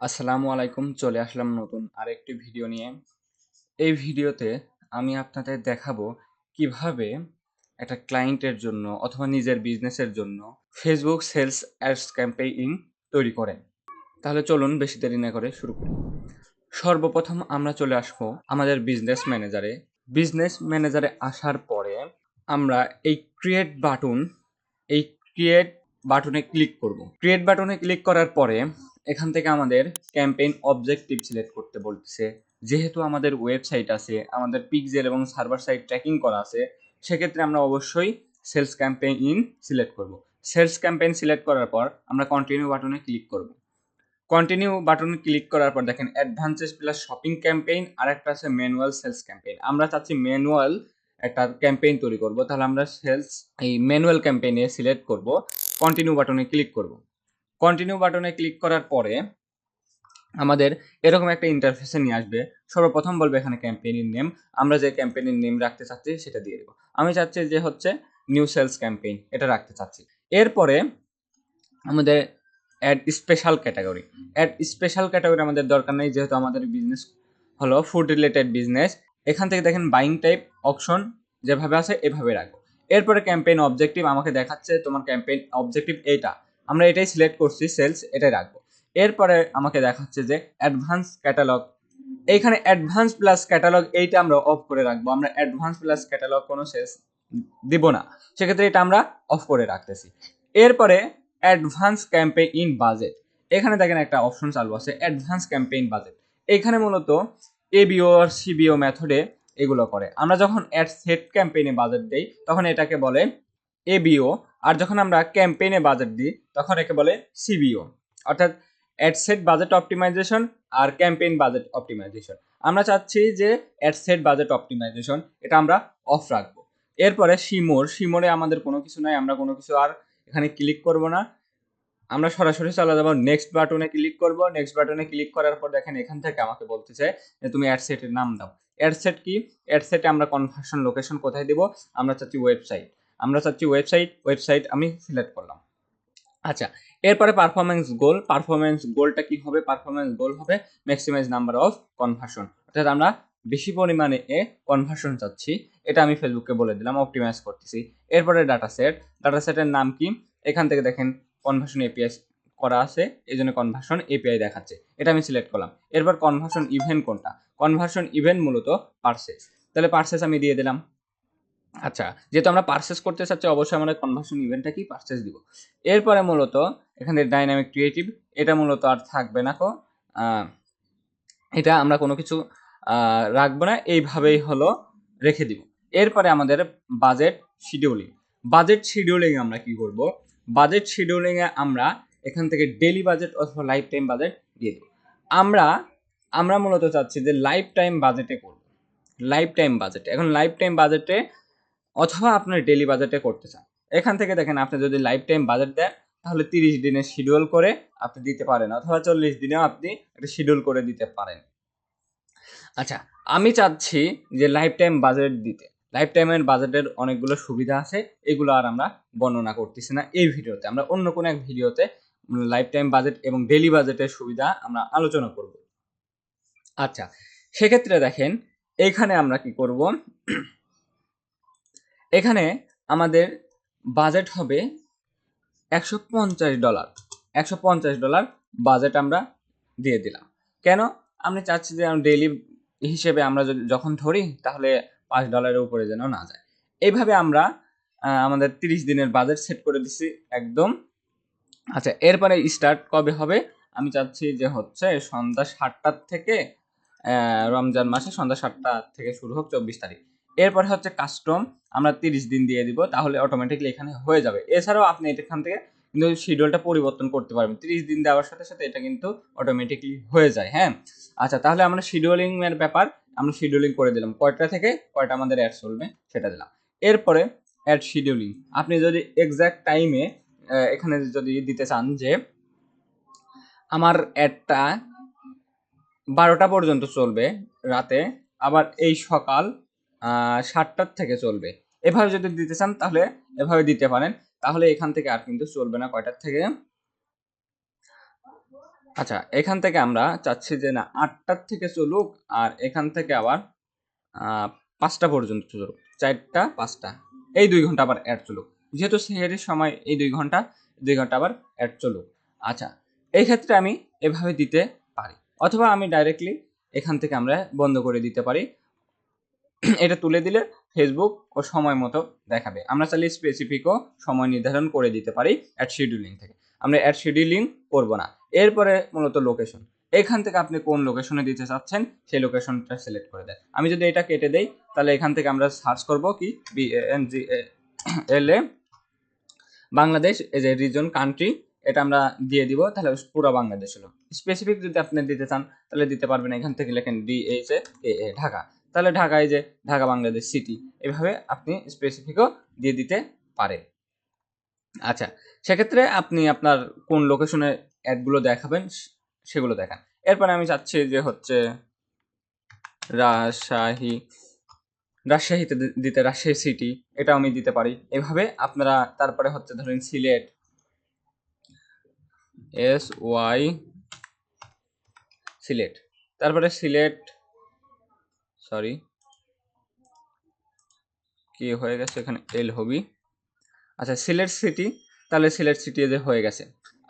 আসসালামু আলাইকুম। চলে আসলাম নতুন আরেকটি ভিডিও নিয়ে। এই ভিডিওতে আমি আপনাদের দেখাবো কিভাবে একটা ক্লায়েন্টের জন্য অথবা নিজের বিজনেসের জন্য ফেসবুক সেলস অ্যাডস ক্যাম্পেইন তৈরি করেন। তাহলে চলুন বেশি দেরি না করে শুরু করি। সর্বপ্রথম আমরা চলে আসবো আমাদের বিজনেস ম্যানেজারে। বিজনেস ম্যানেজারে আসার পরে আমরা এই এই ক্রিয়েট বাটনে ক্লিক করব। ক্রিয়েট বাটনে ক্লিক করার পরে এখান থেকে আমাদের ক্যাম্পেইন অবজেক্টিভ সিলেক্ট করতে বলতেছে। যেহেতু আমাদের ওয়েবসাইট আছে, আমাদের পিক্সেল এবং সার্ভার সাইড ট্র্যাকিং করা আছে, সেক্ষেত্রে আমরা অবশ্যই সেলস ক্যাম্পেইন সিলেক্ট করব। সেলস ক্যাম্পেইন সিলেক্ট করার পর আমরা কন্টিনিউ বাটনে ক্লিক করব। কন্টিনিউ বাটনে ক্লিক করার পর দেখেন অ্যাডভান্সেস প্লাস শপিং ক্যাম্পেইন আর একটা আছে ম্যানুয়াল সেলস ক্যাম্পেইন। আমরা চাচ্ছি ম্যানুয়াল একটা ক্যাম্পেইন তৈরি করব, তাহলে আমরা এই ম্যানুয়াল ক্যাম্পেইনে সিলেক্ট করব, কন্টিনিউ বাটনে ক্লিক করব। কন্টিনিউ বাটনে ক্লিক করার পরে আমাদের এরকম একটা ইন্টারফেসে নিয়ে আসবে। সর্বপ্রথম বলবে এখানে ক্যাম্পেইনের নেম, আমরা যে ক্যাম্পেইনের নেম রাখতে চাচ্ছি সেটা দিয়ে দেবো। আমি চাচ্ছি যে হচ্ছে নিউ সেলস ক্যাম্পেইন, এটা রাখতে চাচ্ছি। এরপরে আমাদের add special category. Add special category আমাদের দরকার নেই, যেহেতু আমাদের বিজনেস হলো ফুড রিলেটেড বিজনেস। এখান থেকে দেখেন বাইং টাইপ অপশন যেভাবে আছে এভাবে রাখবো। এরপরে ক্যাম্পেইন অবজেক্টিভ আমাকে দেখাচ্ছে তোমার ক্যাম্পেইন অবজেক্টিভ এইটা, আমরা এটাই সিলেক্ট করছি, সেলস এটাই রাখবো। এরপরে আমাকে দেখাচ্ছে যে অ্যাডভান্স ক্যাটালগ, এইখানে অ্যাডভান্স প্লাস ক্যাটালগ এইটা আমরা অফ করে রাখবো। আমরা অ্যাডভান্স প্লাস ক্যাটালগ কোনো সেলস দিব না, সেক্ষেত্রে এটা আমরা অফ করে রাখতেছি। এরপরে অ্যাডভান্স ক্যাম্পেইন বাজেট, এখানে দেখেন একটা অপশন চালু আছে অ্যাডভান্স ক্যাম্পেইন বাজেট। এখানে মূলত এবিও আর সিবিও মেথডে এগুলো করে। আমরা যখন অ্যাড সেট ক্যাম্পেইনে বাজেট দেই তখন এটাকে বলে এবিও, আর যখন আমরা ক্যাম্পেইনে বাজেট দিই তখন একে বলে সিবিও, অর্থাৎ অ্যাড সেট বাজেট অপটিমাইজেশন আর ক্যাম্পেইন বাজেট অপটিমাইজেশন। আমরা চাচ্ছি যে অ্যাড সেট বাজেট অপটিমাইজেশন এটা আমরা অফ রাখবো। এরপরে সিমোরে আমাদের কোনো কিছু নাই, আমরা কোনো কিছু আর এখানে ক্লিক করব না, আমরা সরাসরি চলে যাবো নেক্সট বাটনে ক্লিক করব। নেক্সট বাটনে ক্লিক করার পর দেখেন এখান থেকে আমাকে বলতেছে যে তুমি অ্যাড সেটের নাম দাও। অ্যাড সেট কি? অ্যাড সেটে আমরা কনভার্সন লোকেশন কোথায় দেব? আমরা চাচ্ছি ওয়েবসাইট, ওয়েবসাইট আমি সিলেক্ট করলাম। আচ্ছা, এরপরে পারফরমেন্স গোলটা কি হবে? পারফরমেন্স গোল হবে ম্যাক্সিমাইজ নাম্বার অফ কনভার্সন, অর্থাৎ আমরা বেশি পরিমাণে কনভার্সন চাচ্ছি, এটা আমি ফেসবুককে বলে দিলাম, অপটিমাইজ করতেছি। এরপরে ডাটা সেটের নাম কি? এখান থেকে দেখেন কনভার্সন এপিআই করা আছে, এই জন্য কনভার্সন এপিআই দেখাচ্ছে, এটা আমি সিলেক্ট করলাম। এরপর কনভার্সন ইভেন্ট কোনটা? কনভার্সন ইভেন্ট মূলত পারচেস, তাহলে পারচেস আমি দিয়ে দিলাম। আচ্ছা, যেহেতু আমরা পারচেস করতে চাচ্ছি অবশ্যই আমরা কনভার্সন ইভেন্টটা কি পারচেস দিব। এরপরে মূলত এখানে ডাইনামিক ক্রিয়েটিভ, এটা মূলত আর থাকবে না কো, এটা আমরা কোনো কিছু রাখবো না, এইভাবেই হলো রেখে দিব। এরপরে আমাদের বাজেট শিডিউলিং। আমরা কি করব? বাজেট শিডিউলিংয়ে আমরা এখান থেকে ডেইলি বাজেট অথবা লাইফ টাইম বাজেট দিয়ে দেব। আমরা মূলত চাচ্ছি যে লাইফ টাইম বাজেটে করব। এখন লাইফ টাইম বাজেটে অথবা আপনার ডেইলি বাজেটে করতে চান, এখান থেকে দেখেন আপনি যদি লাইফ টাইম বাজেট দেন তাহলে 30 দিনের শিডিউল করে আপনি দিতে পারেন, অথবা 40 দিনেও আপনি একটা শিডিউল করে দিতে পারেন। আচ্ছা, আমি চাচ্ছি যে লাইফ টাইম বাজেট দিতে। লাইফ টাইমের বাজেটের অনেকগুলো সুবিধা আছে, এগুলো আর আমরা বর্ণনা করতেছি না এই ভিডিওতে, আমরা অন্য কোনো এক ভিডিওতে লাইফ টাইম বাজেট এবং ডেইলি বাজেটের সুবিধা আমরা আলোচনা করব। আচ্ছা, সেক্ষেত্রে দেখেন এইখানে আমরা কি করব, এখানে আমাদের বাজেট হবে $150। $150 বাজেট আমরা দিয়ে দিলাম। কেন? আমরা চাচ্ছি যে ডেইলি হিসেবে আমরা যখন ধরি তাহলে $5 উপরে যেন না যায়। এইভাবে আমরা আমাদের 30 দিনের বাজেট সেট করে দিছি একদম। আচ্ছা, এরপরে স্টার্ট কবে হবে? আমি চাচ্ছি যে হচ্ছে সন্ধ্যা 7টার থেকে, রমজান মাসে সন্ধ্যা 7টা থেকে শুরু হোক 24 তারিখ। এরপরে হচ্ছে কাস্টম, আমরা 30 দিন দিয়ে দিব, তাহলে অটোমেটিকলি এখানে হয়ে যাবে। এছাড়াও আপনি এখান থেকে কিন্তু শিডিউলটা পরিবর্তন করতে পারবেন, 30 দিন দেওয়ার সাথে সাথে এটা কিন্তু অটোমেটিকলি হয়ে যায়। হ্যাঁ, আচ্ছা, তাহলে আমরা শিডিউলিং এর ব্যাপার আমরা শিডিউলিং করে দিলাম, কয়টা থেকে কয়টা আমাদের অ্যাড চলবে সেটা দিলাম। এরপরে অ্যাড শিডিউলিং, আপনি যদি এক্সাক্ট টাইমে এখানে যদি দিতে চান যে আমার অ্যাডটা 12টা পর্যন্ত চলবে রাতে, আবার এই সকাল 7টার থেকে চলবে, এভাবে যদি দিতে চান তাহলে এভাবে দিতে পারেন। তাহলে এখান থেকে আর কিন্তু চলবে না কয়টার থেকে, আচ্ছা, এখান থেকে আমরা চাচ্ছি যে না 8টার থেকে চলুক, আর এখান থেকে আবার 5টা পর্যন্ত চলুক, 4টা 5টা, এই 2 ঘন্টা আবার অ্যাড চলুক, যেহেতু সেহেরির সময় এই 2 ঘন্টা আবার অ্যাড চলুক। আচ্ছা, এই ক্ষেত্রে আমি এভাবে দিতে পারি, অথবা আমি ডাইরেক্টলি এখান থেকে আমরা বন্ধ করে দিতে পারি। এটা তুলে দিলে ফেসবুক ও সময় মতো দেখাবে। আমরা চাইলে স্পেসিফিকও সময় নির্ধারণ করে দিতে পারি অ্যাড শিডিউলিং থেকে। আমরা অ্যাড শিডিউলিং করব না। এরপরে মূলত লোকেশন, এখান থেকে আপনি কোন লোকেশনে দিতে চাচ্ছেন সেই লোকেশনটা সিলেক্ট করে দেন। আমি যদি এটা কেটে দেই, তাহলে এখান থেকে আমরা সার্চ করব কি BANGLA বাংলাদেশ, এই যে রিজন কান্ট্রি, এটা আমরা দিয়ে দিব, তাহলে পুরো বাংলাদেশ হলো। স্পেসিফিক যদি আপনি দিতে চান তাহলে দিতে পারবেন, এখান থেকে লেখেন DHA ঢাকা, তাহলে ঢাকায় যে ঢাকা বাংলাদেশ সিটি, এভাবে আপনি স্পেসিফিকও দিয়ে দিতে পারেন। আচ্ছা, সেক্ষেত্রে আপনি আপনার কোন লোকেশনে অ্যাডগুলো দেখাবেন সেগুলো দেখান। এরপরে আমি চাচ্ছি যে হচ্ছে রাজশাহীতে দিতে, রাজশাহী সিটি, এটা আমি দিতে পারি। এভাবে আপনারা তারপরে হচ্ছে ধরেন সিলেট, SY সিলেট, তারপরে সিলেট, সরি কি হয়ে গেছে এখানে, এল হবি। আচ্ছা, সিলেট সিটি, তাহলে সিলেট সিটি যে হয়ে গেছে।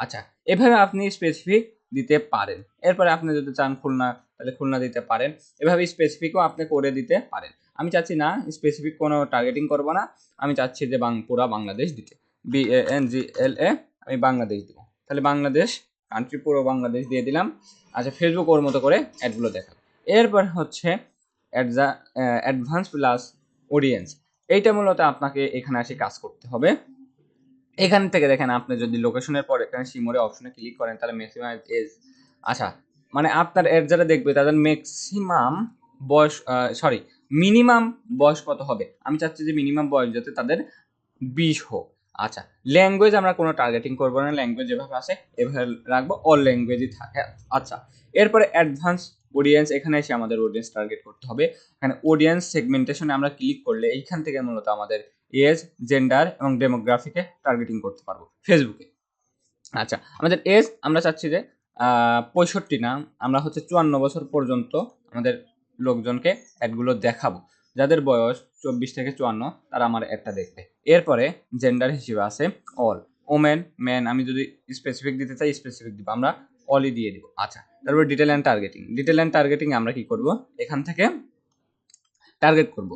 আচ্ছা, এভাবে আপনি স্পেসিফিক দিতে পারেন। এরপরে আপনি যদি চান খুলনা, তাহলে খুলনা দিতে পারেন। এভাবে স্পেসিফিকও আপনি করে দিতে পারেন। আমি চাচ্ছি না স্পেসিফিক কোনো টার্গেটিং করব না, আমি চাচ্ছি যে পুরা বাংলাদেশ দিতে, BANGLA, আমি বাংলাদেশ দিব। তাহলে বাংলাদেশ কান্ট্রি পুরো বাংলাদেশ দিয়ে দিলাম। আচ্ছা, ফেসবুক ওর মতো করে অ্যাডগুলো দেখাবে। এরপর হচ্ছে অ্যাডভান্স প্লাস অডিয়েন্স, এইটা মূলত আপনাকে এখানে এসে কাজ করতে হবে। এখান থেকে দেখেন, আপনি যদি লোকেশনের পর এখানে সিমোরে অপশনে ক্লিক করেন, তাহলে ম্যাক্সিমাম এজ, আচ্ছা মানে আপনার এড যারা দেখবে তাদের ম্যাক্সিমাম বয়স, সরি মিনিমাম বয়স কত হবে, আমি চাচ্ছি যে মিনিমাম বয়স যাতে তাদের 20 হোক। আচ্ছা, ল্যাঙ্গুয়েজ আমরা কোনো টার্গেটিং করবো না, ল্যাঙ্গুয়েজ যেভাবে আছে এভাবে রাখবো, অল ল্যাঙ্গুয়েজই থাকে। আচ্ছা, এরপরে অ্যাডভান্স অডিয়েন্স, এখানে এসে আমাদের অডিয়েন্স টার্গেট করতে হবে। এখানে অডিয়েন্স সেগমেন্টেশনে আমরা ক্লিক করলে এইখান থেকে মূলত আমাদের এজ, জেন্ডার এবং ডেমোগ্রাফিকে টার্গেটিং করতে পারবো ফেসবুকে। আচ্ছা, আমাদের এজ আমরা চাচ্ছি যে 65 না, আমরা হচ্ছে 54 বছর পর্যন্ত আমাদের লোকজনকে অ্যাডগুলো দেখাবো। যাদের বয়স 24 থেকে 54 তারা আমার অ্যাডটা দেখবে। এরপরে জেন্ডার হিসেবে আছে অল, ওমেন, ম্যান, আমি যদি স্পেসিফিক দিতে চাই স্পেসিফিক দিব, আমরা অলই দিয়ে দিব। আচ্ছা, তারপর detail and targeting, detail and targeting আমরা কি করব, এখান থেকে টার্গেট করব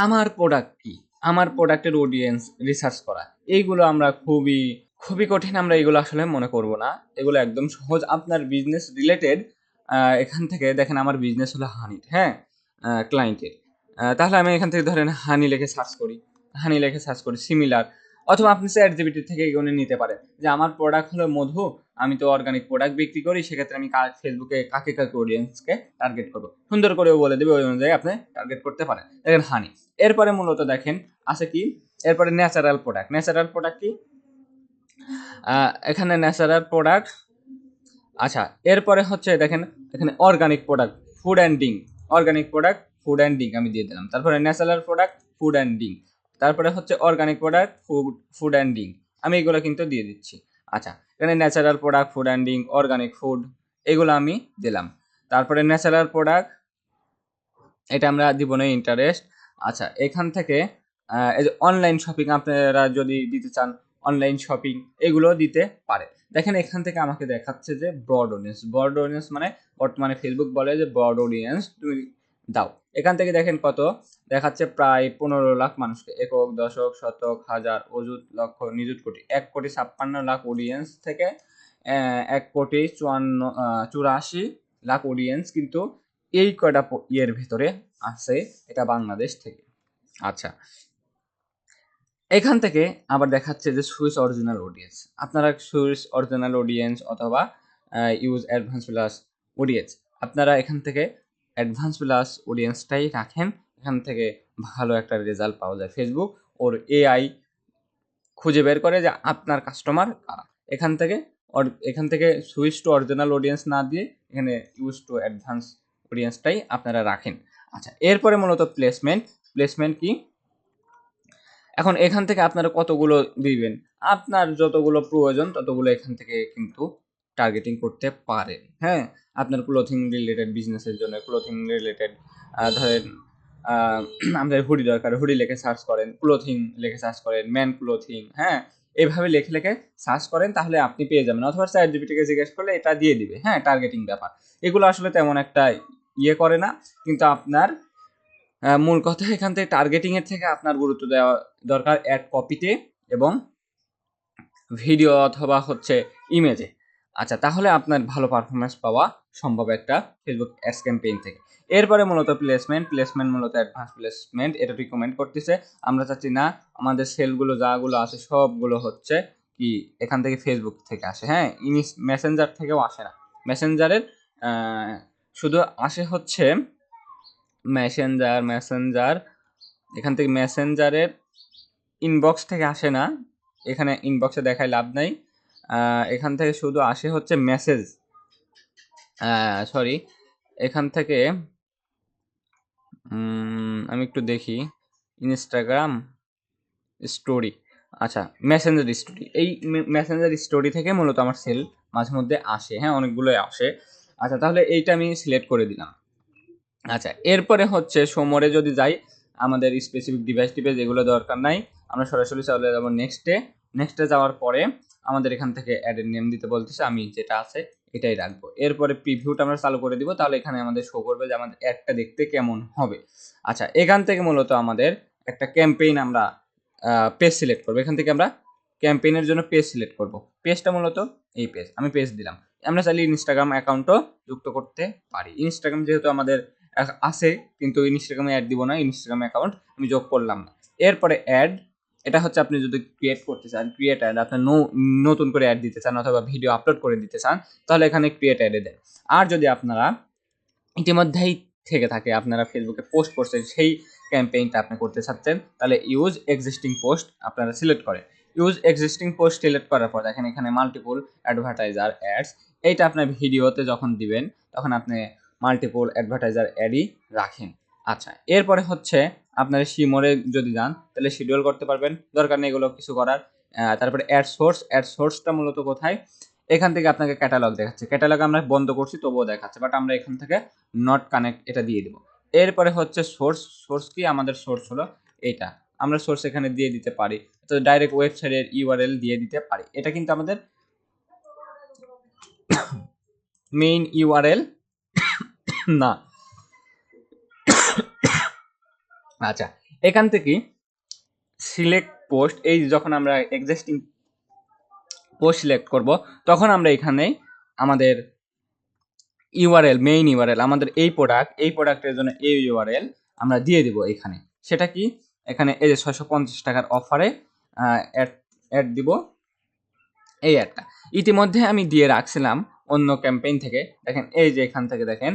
আমার প্রোডাক্ট কি, আমার প্রোডাক্টের অডিয়েন্স রিসার্চ করা, এইগুলো আমরা খুবই খুবই কঠিন, আমরা এগুলো আসলে মনে করব না, এগুলো একদম সহজ আপনার বিজনেস রিলেটেড। এখান থেকে দেখেন আমার বিজনেস হলো হানি, হ্যাঁ, ক্লায়েন্টের, তাহলে আমি এখান থেকে ধরেন হানি লিখে সার্চ করি, হানি লিখে সার্চ করি সিমিলার, অথবা আপনি ChatGPT থেকে এগুলো নিতে পারেন যে আমার প্রোডাক্ট হলো মধু, আমি তো অর্গানিক প্রোডাক্ট বিক্রি করি, সেক্ষেত্রে আমি ফেসবুকে কাকে কাকে অডিয়েন্সকে টার্গেট করবো, সুন্দর করেও বলে দেবে, ওই অনুযায়ী আপনি টার্গেট করতে পারেন। দেখেন হানি, এরপরে মূলত দেখেন আছে কি, এরপরে ন্যাচারাল প্রোডাক্ট, ন্যাচারাল প্রোডাক্ট কি, এখানে ন্যাচারাল প্রোডাক্ট। আচ্ছা, এরপরে হচ্ছে দেখেন এখানে organic product, food and drink, organic product food and drink আমি দিয়ে দিলাম। তারপরে natural product food and drink, তারপরে হচ্ছে organic product food and drink, আমি এগুলো কিন্তু দিয়ে দিচ্ছি। আচ্ছা, এখানে natural product food and drink, organic food, এগুলো আমি দিলাম। তারপরে ন্যাচারাল প্রোডাক্ট, এটা আমরা দিব না ইন্টারেস্ট। আচ্ছা, এখান থেকে এই যে অনলাইন শপিং আপনারা যদি দিতে চান, অনলাইন শপিং এগুলো দিতে পারে। দেখেন এখান থেকে আমাকে দেখাচ্ছে যে ব্রড অডিয়েন্স, ব্রড অডিয়েন্স মানে বর্তমানে ফেসবুক বলে যে ব্রড অডিয়েন্স তুমি দাও। এখান থেকে দেখেন কত দেখাচ্ছে, প্রায় 15 লাখ মানুষকে, একক, দশক, শতক, হাজার, অযুত, লক্ষ, নিযুত, কোটি, 1,56,00,000 অডিয়েন্স থেকে 1,84,00,000 অডিয়েন্স কিন্তু এই কয়টা ইয়ের ভিতরে আছে, এটা বাংলাদেশ থেকে। আচ্ছা, এখান থেকে আবার দেখাচ্ছে যে সুইস অরিজিনাল অডিয়েন্স, আপনারা সুইস অরিজিনাল অডিয়েন্স অথবা ইউজ অ্যাডভান্স প্লাস অডিয়েন্স, আপনারা এখান থেকে অ্যাডভান্স প্লাস অডিয়েন্সটাই রাখেন, এখান থেকে ভালো একটা রেজাল্ট পাওয়া যায়। ফেসবুক ওর AI খুঁজে বের করে যে আপনার কাস্টমার কারা, এখান থেকে সুইচ টু অরিজিনাল অডিয়েন্স না দিয়ে এখানে ইউজ টু অ্যাডভান্স অডিয়েন্সটাই আপনারা রাখেন। আচ্ছা, এরপরে মূলত প্লেসমেন্ট, প্লেসমেন্ট কি, এখন এখান থেকে আপনারা কতগুলো দিবেন, আপনার যতগুলো প্রয়োজন ততগুলো এখান থেকে কিন্তু টার্গেটিং করতে পারেন। হ্যাঁ, আপনার ক্লোথিং রিলেটেড বিজনেসের জন্য ক্লোথিং রিলেটেড ধরেন আমাদের হুডি দরকার, হুডি লিখে সার্চ করেন, ক্লোথিং লিখে সার্চ করেন, ম্যান ক্লোথিং, হ্যাঁ, এইভাবে লিখে সার্চ করেন, তাহলে আপনি পেয়ে যাবেন। অথবা চ্যাট জিপিটিকে জিজ্ঞেস করলে এটা দিয়ে দিবে। হ্যাঁ, টার্গেটিং ব্যাপার এগুলো আসলে তেমন একটা ইয়ে করে না, কিন্তু আপনার মূল কথা এখান থেকে টার্গেটিং এর থেকে আপনার গুরুত্ব দেওয়া দরকার অ্যাড কপিতে এবং ভিডিও অথবা হচ্ছে ইমেজে। আচ্ছা, তাহলে আপনার ভালো পারফরমেন্স পাওয়া সম্ভব একটা ফেসবুক অ্যাডস ক্যাম্পেইন থেকে। এরপরে মূলত প্লেসমেন্ট মূলত অ্যাডভান্স প্লেসমেন্ট এটা রিকমেন্ড করতেছে। আমরা চাচ্ছি না আমাদের সেলগুলো যাগুলো আছে সবগুলো হচ্ছে কি এখান থেকে ফেসবুক থেকে আসে। হ্যাঁ, মেসেঞ্জার থেকেও আসে না। মেসেঞ্জারের শুধু আসে হচ্ছে মেসেঞ্জার এখান থেকে মেসেঞ্জারের ইনবক্স থেকে আসে না, এখানে ইনবক্সে দেখায় লাভ নাই। এখান থেকে শুধু আসে হচ্ছে মেসেজ, সরি, এখান থেকে আমি একটু দেখি ইনস্টাগ্রাম স্টোরি, আচ্ছা মেসেঞ্জার স্টোরি, এই মেসেঞ্জার স্টোরি থেকে মূলত আমার সেল মাঝে মধ্যে আসে। হ্যাঁ, অনেকগুলোই আসে। আচ্ছা, তাহলে এইটা আমি সিলেক্ট করে দিলাম। আচ্ছা, এরপরে হচ্ছে সোমরে যদি যাই, আমাদের স্পেসিফিক ডিভাইস টিভাইস এগুলো দরকার নাই, আমরা সরাসরি চলে যাবো নেক্সটে যাওয়ার পরে আমাদের এখান থেকে অ্যাডের নেম দিতে বলতেছে, আমি যেটা আছে এটাই রাখবো। এরপরে প্রিভিউটা আমরা চালু করে দিব, তাহলে এখানে আমাদের শো করবে যে আমাদের অ্যাডটা দেখতে কেমন হবে। আচ্ছা, এখান থেকে মূলত আমাদের একটা ক্যাম্পেইন আমরা পেজ সিলেক্ট করবো। এখান থেকে আমরা ক্যাম্পেইনের জন্য পেজ সিলেক্ট করব। পেজটা মূলত এই পেজ, আমি পেজ দিলাম। আমরা চাইলে ইনস্টাগ্রাম অ্যাকাউন্টও যুক্ত করতে পারি। ইনস্টাগ্রাম যেহেতু আমাদের আছে, কিন্তু ইনস্টাগ্রামে অ্যাড দিব না, ইনস্টাগ্রাম অ্যাকাউন্ট আমি যোগ করলাম না। এরপরে অ্যাড, এটা হচ্ছে আপনি যদি ক্রিয়েট করতে চান, ক্রিয়েট অ্যাড, আপনি নতুন করে অ্যাড দিতে চান অথবা ভিডিও আপলোড করে দিতে চান, তাহলে এখানে ক্রিয়েট অ্যাডে দেন। আর যদি আপনারা ইতিমধ্যেই থেকে থাকে, আপনারা ফেসবুকে পোস্ট করছেন, সেই ক্যাম্পেইনটা আপনি করতে চাচ্ছেন, তাহলে ইউজ এক্সিস্টিং পোস্ট আপনারা সিলেক্ট করেন। ইউজ এক্সিস্টিং পোস্ট সিলেক্ট করার পর দেখেন এখানে মাল্টিপল অ্যাডভার্টাইজার অ্যাডস, এইটা আপনার ভিডিওতে যখন দিবেন তখন আপনি মাল্টিপল অ্যাডভার্টাইজার অ্যাডই রাখেন। আচ্ছা, এরপরে হচ্ছে আপনার শিমরে যদি যান তাহলে শিডিউল করতে পারবেন, দরকার নেই এগুলো কিছু করার। তারপরে অ্যাড সোর্সটা মূলত কোথায়, এখান থেকে আপনাকে ক্যাটালগ দেখাচ্ছে, ক্যাটালগ আমরা বন্ধ করছি তবুও দেখাচ্ছে, বাট আমরা এখান থেকে নট কানেক্ট এটা দিয়ে দেবো। এরপরে হচ্ছে সোর্স কি, আমাদের সোর্স হলো এটা, আমরা সোর্স এখানে দিয়ে দিতে পারি, তো ডাইরেক্ট ওয়েবসাইটের ইউআরএল দিয়ে দিতে পারি। এটা কিন্তু আমাদের মেইন ইউআরএল না। আচ্ছা, এখান থেকে সিলেক্ট পোস্ট, এই যখন আমরা এক্সিস্টিং পোস্ট সিলেক্ট করব তখন আমরা এখানে আমাদের ইউআরএল, মেইন ইউআরএল, আমাদের এই প্রোডাক্টের জন্য এই ইউআরএল আমরা দিয়ে দিব এখানে। সেটা কি, এখানে এই যে 650 টাকার অফারে অ্যাড দিব, এই অ্যাডটা ইতিমধ্যে আমি দিয়ে রাখছিলাম অন্য ক্যাম্পেইন থেকে। দেখেন এই যে এখান থেকে দেখেন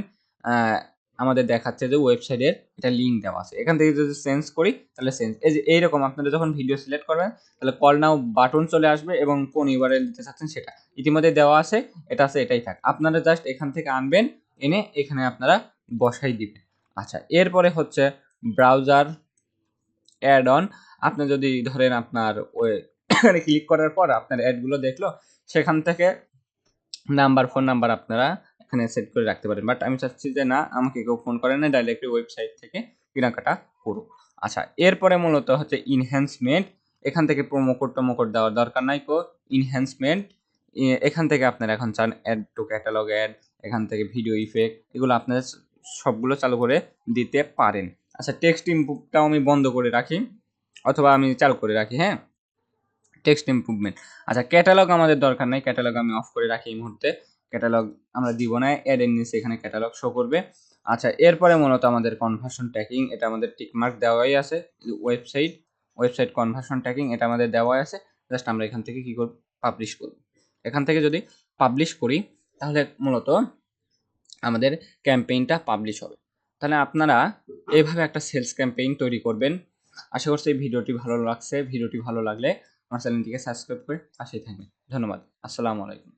আমাদের দেখাচ্ছে যে ওয়েবসাইটের এটা লিঙ্ক দেওয়া আছে। এখান থেকে যদি চেঞ্জ করি তাহলে এই যে এইরকম আপনারা যখন ভিডিও সিলেক্ট করবেন তাহলে কল নাও বাটন চলে আসবে এবং কোন ইউআরএল দিতে চাচ্ছেন সেটা ইতিমধ্যে দেওয়া আছে, এটা আছে, এটাই থাক। আপনারা জাস্ট এখান থেকে আনবেন, এনে এখানে আপনারা বসাই দিবেন। আচ্ছা, এরপরে হচ্ছে ব্রাউজার অ্যাড অন, আপনি যদি ধরেন আপনার ওই ক্লিক করার পর আপনার অ্যাডগুলো দেখলো, সেখান থেকে ফোন নাম্বার আপনারা এখানে সেট করে রাখতে পারেন। বাট আমি চাচ্ছি যে না, আমাকে কেউ ফোন করে না, ডাইরেক্টলি ওয়েবসাইট থেকে কেনাকাটা করুক। আচ্ছা, এরপরে মূলত হচ্ছে ইনহ্যান্সমেন্ট, এখান থেকে প্রোমো কোড দেওয়ার দরকার নাই। ইনহ্যান্সমেন্ট, এখান থেকে আপনারা এখন চান অ্যাড টু ক্যাটালগ অ্যাড, এখান থেকে ভিডিও ইফেক্ট, এগুলো আপনারা সবগুলো চালু করে দিতে পারেন। আচ্ছা, টেক্সট ইমপ্রুভটাও আমি বন্ধ করে রাখি অথবা আমি চালু করে রাখি। হ্যাঁ, টেক্সট ইমপ্রুভমেন্ট। আচ্ছা, ক্যাটালগ আমাদের দরকার নাই, ক্যাটালগ আমি অফ করে রাখি এই মুহূর্তে, ক্যাটালগ আমরা দিব না। অ্যাডের নিচে এখানে ক্যাটালগ শো করবে। আচ্ছা, এরপরে মূলত আমাদের কনভার্সন ট্র্যাকিং, এটা আমাদের টিকমার্ক দেওয়াই আছে। ওয়েবসাইট কনভার্সন ট্র্যাকিং এটা আমাদের দেওয়াই আছে। জাস্ট আমরা এখান থেকে কি করব, পাবলিশ করব। এখান থেকে যদি পাবলিশ করি তাহলে মূলত আমাদের ক্যাম্পেইনটা পাবলিশ হবে। তাহলে আপনারা এইভাবে একটা সেলস ক্যাম্পেইন তৈরি করবেন। আশা করছি এই ভিডিওটি ভালো লাগছে। ভিডিওটি ভালো লাগলে আমার চ্যানেলটিকে সাবস্ক্রাইব করে পাশেই থাকবেন। ধন্যবাদ। আসসালামু আলাইকুম।